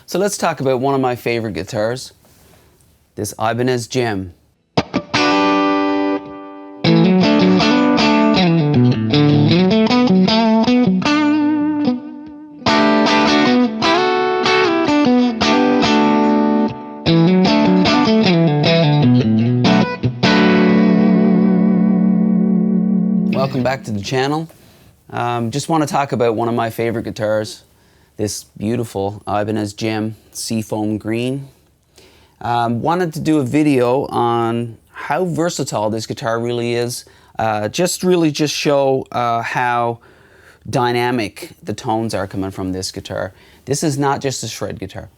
So let's talk about one of my favorite guitars, this Ibanez Gem. Welcome back to the channel. Just want to talk about one of my favorite guitars, this beautiful Ibanez Gem Seafoam Green. Wanted to do a video on how versatile this guitar really is. Just show how dynamic the tones are coming from this guitar. This is not just a shred guitar.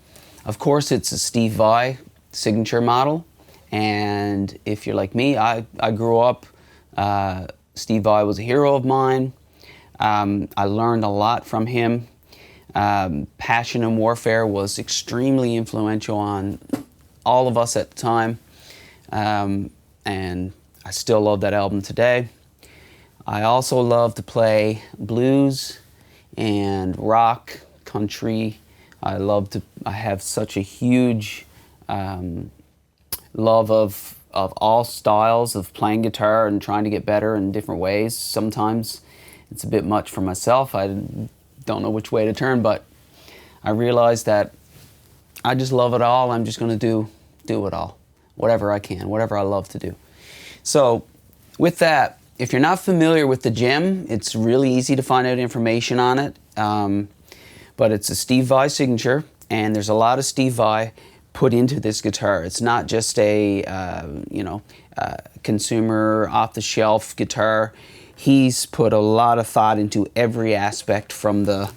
Of course, it's a Steve Vai signature model, and if you're like me, I grew up, Steve Vai was a hero of mine. I learned a lot from him. Passion and Warfare was extremely influential on all of us at the time, and I still love that album today. I also love to play blues and rock, country. I have such a huge love of all styles of playing guitar and trying to get better in different ways. Sometimes it's a bit much for myself. I don't know which way to turn, but I realized that I just love it all. I'm just going to do it all, whatever I can, whatever I love to do. So with that, if you're not familiar with the Gem, it's really easy to find out information on it. But it's a Steve Vai signature, and there's a lot of Steve Vai put into this guitar. It's not just a consumer off-the-shelf guitar. He's put a lot of thought into every aspect, from the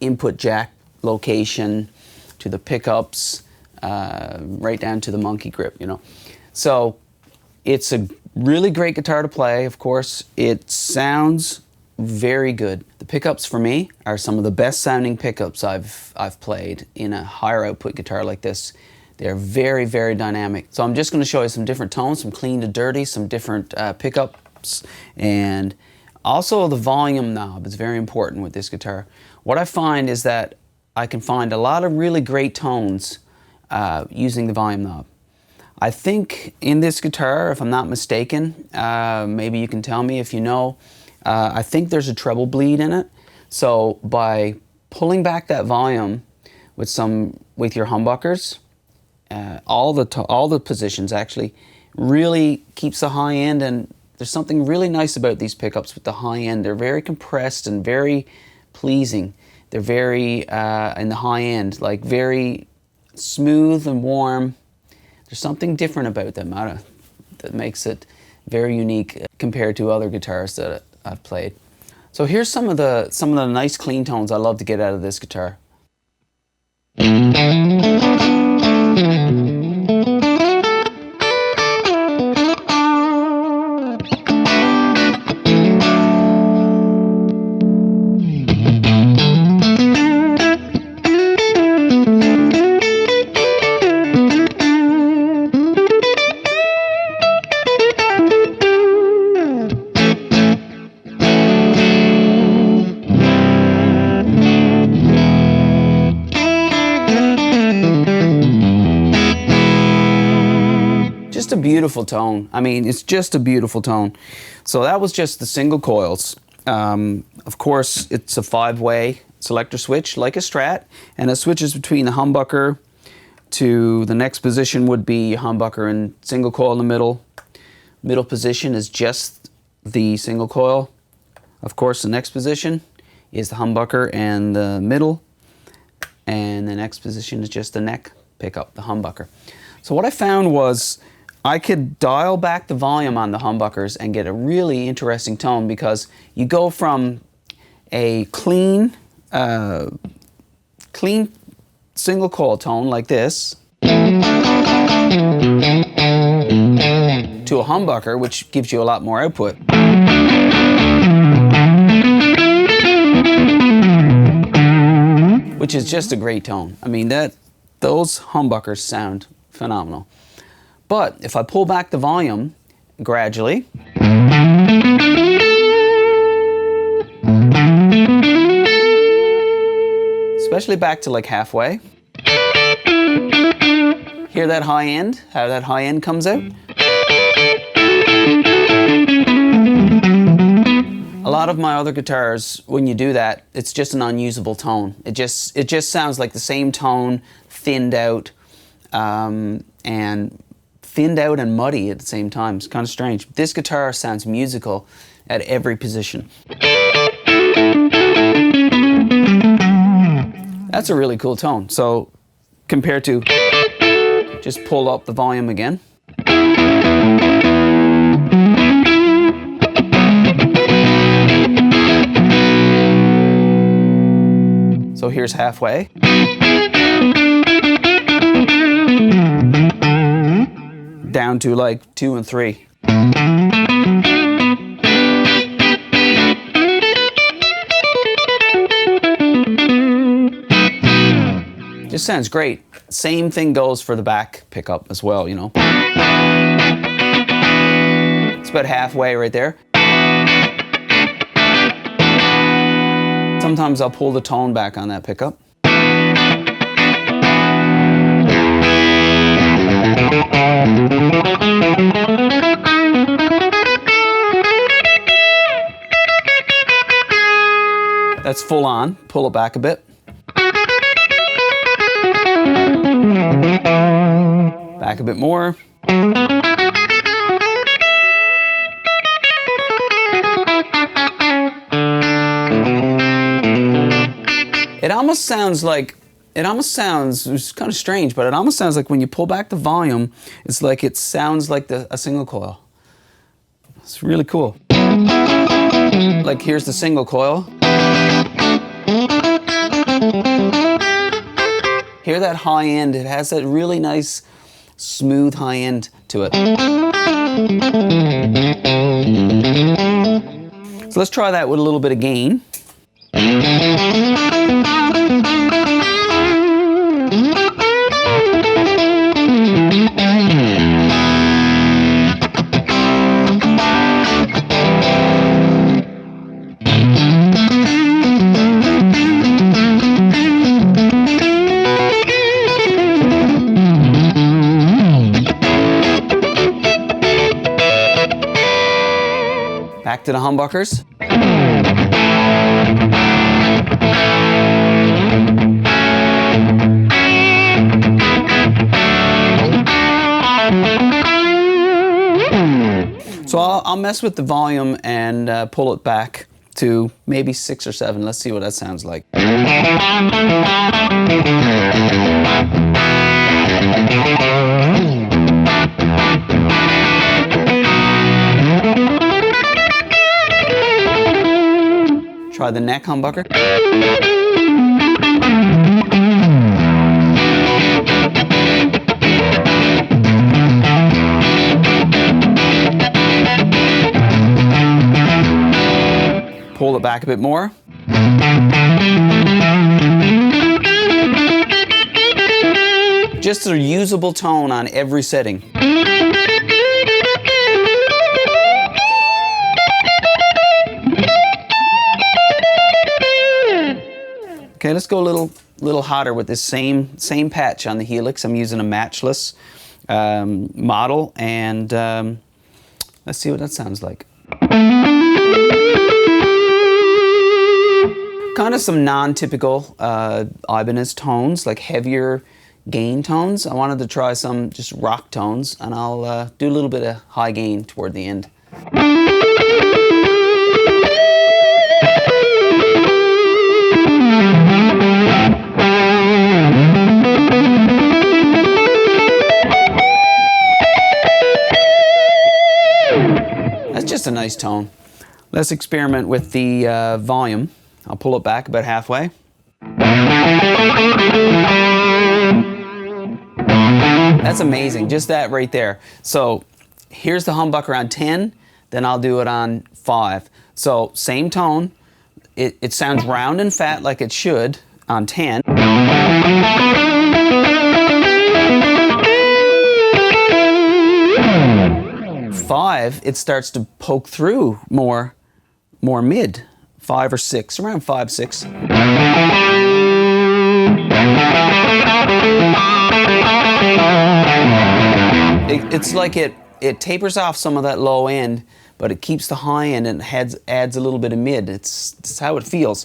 input jack location to the pickups, right down to the monkey grip. So it's a really great guitar to play. Of course, it sounds very good. The pickups for me are some of the best sounding pickups I've played in a higher output guitar like this. They're very, very dynamic. So I'm just going to show you some different tones, some clean to dirty, some different pickups, and also the volume knob is very important with this guitar. What I find is that I can find a lot of really great tones using the volume knob. I think in this guitar, if I'm not mistaken, maybe you can tell me if you know, I think there's a treble bleed in it. So by pulling back that volume with your humbuckers, all the positions actually really keeps the high end, and there's something really nice about these pickups with the high end. They're very compressed and very pleasing. They're very in the high end, like very smooth and warm. There's something different about them that makes it very unique compared to other guitars that I've played. So here's some of the nice clean tones I love to get out of this guitar. Just a beautiful tone. I mean, it's just a beautiful tone. So that was just the single coils. Of course, it's a 5-way selector switch like a Strat, and it switches between the humbucker to the next position would be humbucker and single coil in the middle. Middle position is just the single coil. Of course, the next position is the humbucker and the middle, and the next position is just the neck pickup, the humbucker. So what I found was I could dial back the volume on the humbuckers and get a really interesting tone, because you go from a clean single coil tone like this to a humbucker, which gives you a lot more output. Which is just a great tone. I mean, those humbuckers sound phenomenal. But if I pull back the volume gradually, especially back to like halfway. Hear that high end? How that high end comes out? A lot of my other guitars, when you do that, it's just an unusable tone. It just sounds like the same tone, thinned out, and muddy at the same time. It's kind of strange. This guitar sounds musical at every position. That's a really cool tone. So compared to, just pull up the volume again. So here's halfway. Down to like 2 and 3. Just sounds great. Same thing goes for the back pickup as well, you know. It's about halfway right there. Sometimes I'll pull the tone back on that pickup. That's full on. Pull it back a bit. Back a bit more. It almost sounds like, it's kind of strange, but it almost sounds like when you pull back the volume, it's like it sounds like a single coil. It's really cool. Like here's the single coil. Hear that high end, it has that really nice, smooth high end to it. So let's try that with a little bit of gain. Back to the humbuckers. So I'll mess with the volume and pull it back to maybe 6 or 7. Let's see what that sounds like. Try the neck humbucker. Pull it back a bit more. Just a usable tone on every setting. Okay, let's go a little hotter with this same patch on the Helix. I'm using a matchless model, and let's see what that sounds like. Kind of some non-typical Ibanez tones, like heavier gain tones. I wanted to try some just rock tones, and I'll do a little bit of high gain toward the end. That's just a nice tone. Let's experiment with the volume. I'll pull it back about halfway. That's amazing, just that right there. So here's the humbucker on 10, then I'll do it on 5. So same tone, it sounds round and fat like it should on 10. 5, it starts to poke through more mid. 5 or 6, around 5, 6. it's like it tapers off some of that low end, but it keeps the high end and adds a little bit of mid. It's how it feels.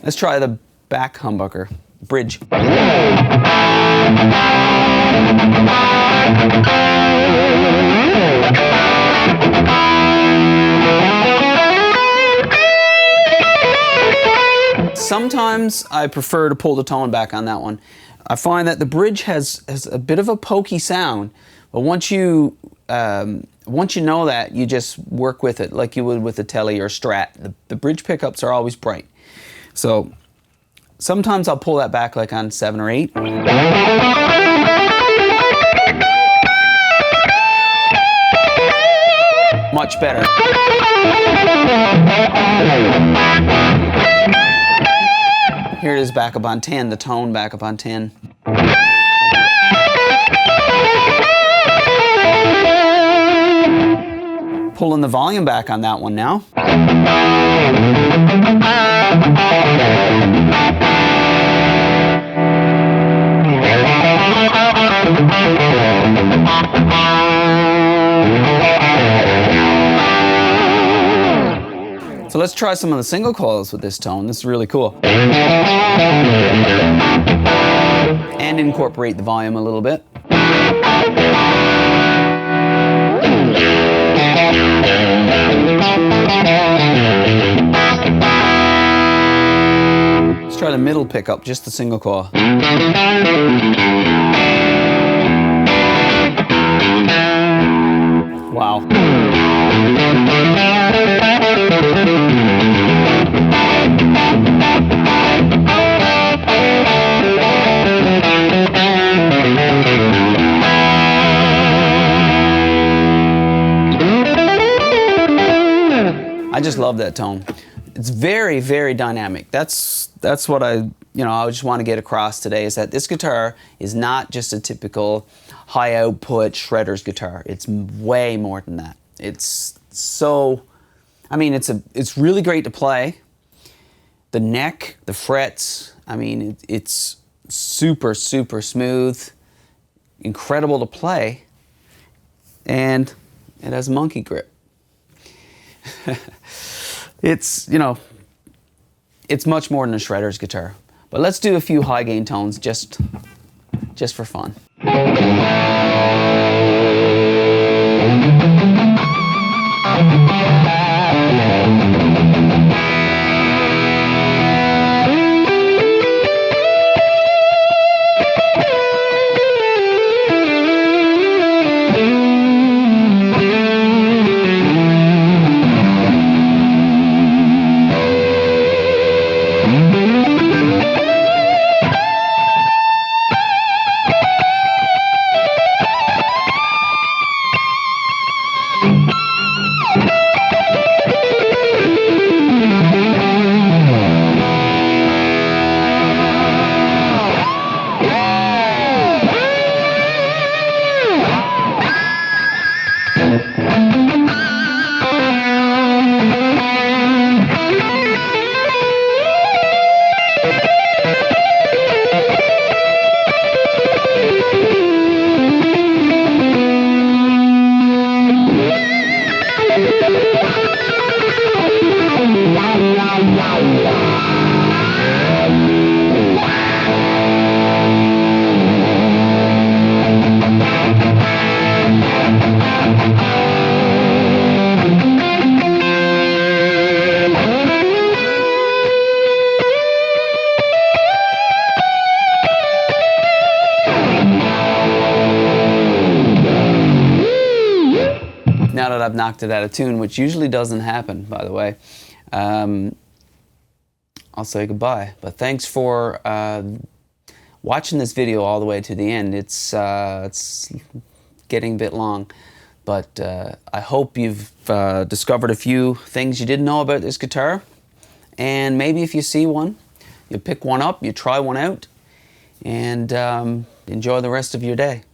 Let's try the back humbucker, bridge. Sometimes I prefer to pull the tone back on that one. I find that the bridge has a bit of a pokey sound, but once you know that, you just work with it like you would with a Tele or Strat. The bridge pickups are always bright. So sometimes I'll pull that back like on 7 or 8. Much better. Here it is back up on 10, the tone back up on 10. Pulling the volume back on that one now. So let's try some of the single coils with this tone. This is really cool. And incorporate the volume a little bit. Let's try the middle pickup, just the single coil. Wow. I just love that tone. It's very, very dynamic. That's what I just want to get across today, is that this guitar is not just a typical high output shredder's guitar. It's way more than that. It's really great to play. The neck, the frets, it's super, super smooth, incredible to play, and it has monkey grip. It's much more than a shredder's guitar. But let's do a few high gain tones just for fun. Now that I've knocked it out of tune, which usually doesn't happen, by the way, I'll say goodbye. But thanks for watching this video all the way to the end. It's getting a bit long, but I hope you've discovered a few things you didn't know about this guitar, and maybe if you see one, you pick one up, you try one out, and enjoy the rest of your day.